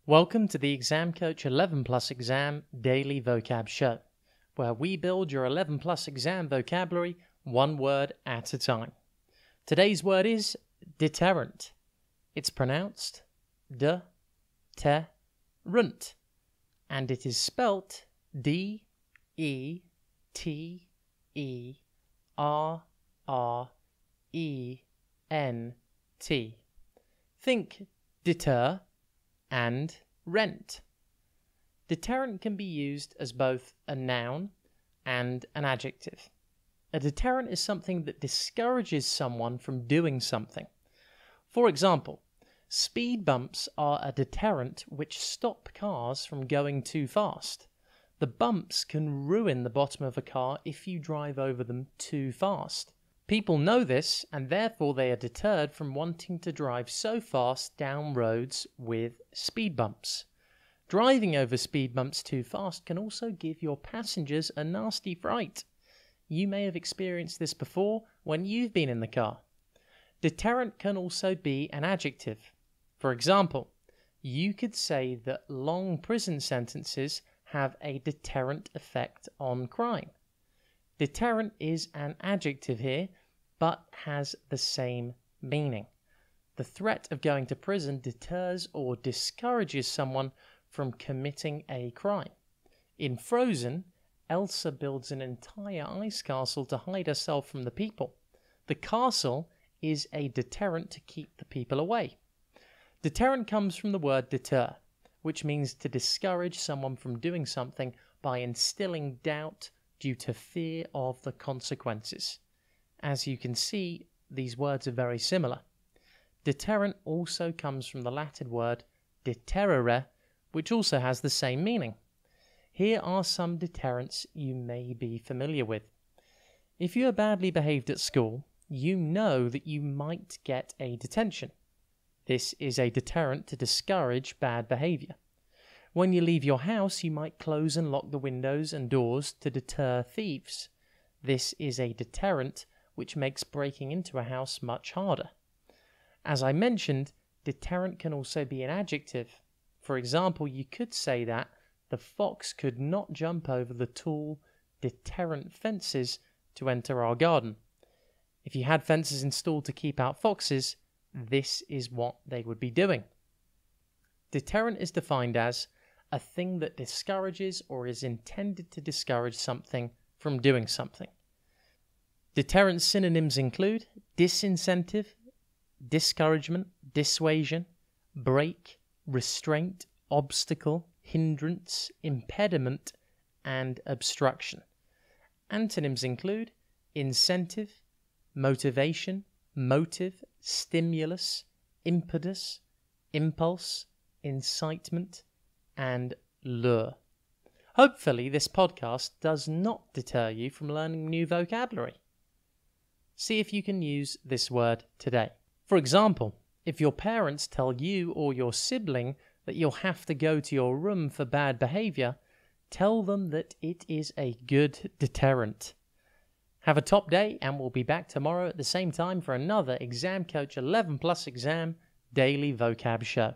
Welcome to the Exam Coach 11 Plus Exam Daily Vocab Show, where we build your 11 Plus exam vocabulary one word at a time. Today's word is deterrent. It's pronounced de-te-runt, and it is spelt D-E-T-E-R-R-E-N-T. Think deter and rent. Deterrent can be used as both a noun and an adjective. A deterrent is something that discourages someone from doing something. For example, speed bumps are a deterrent which stop cars from going too fast. The bumps can ruin the bottom of a car if you drive over them too fast. People know this, and therefore they are deterred from wanting to drive so fast down roads with speed bumps. Driving over speed bumps too fast can also give your passengers a nasty fright. You may have experienced this before when you've been in the car. Deterrent can also be an adjective. For example, you could say that long prison sentences have a deterrent effect on crime. Deterrent is an adjective here, but has the same meaning. The threat of going to prison deters or discourages someone from committing a crime. In Frozen, Elsa builds an entire ice castle to hide herself from the people. The castle is a deterrent to keep the people away. Deterrent comes from the word deter, which means to discourage someone from doing something by instilling doubt due to fear of the consequences. As you can see, these words are very similar. Deterrent also comes from the Latin word deterrere, which also has the same meaning. Here are some deterrents you may be familiar with. If you are badly behaved at school, you know that you might get a detention. This is a deterrent to discourage bad behavior. When you leave your house, you might close and lock the windows and doors to deter thieves. This is a deterrent which makes breaking into a house much harder. As I mentioned, deterrent can also be an adjective. For example, you could say that the fox could not jump over the tall, deterrent fences to enter our garden. If you had fences installed to keep out foxes, this is what they would be doing. Deterrent is defined as a thing that discourages or is intended to discourage something from doing something. Deterrent synonyms include disincentive, discouragement, dissuasion, break, restraint, obstacle, hindrance, impediment, and obstruction. Antonyms include incentive, motivation, motive, stimulus, impetus, impulse, incitement, and lure. Hopefully this podcast does not deter you from learning new vocabulary. See if you can use this word today. For example, if your parents tell you or your sibling that you'll have to go to your room for bad behavior, tell them that it is a good deterrent. Have a top day, and we'll be back tomorrow at the same time for another Exam Coach 11 Plus Exam Daily Vocab Show.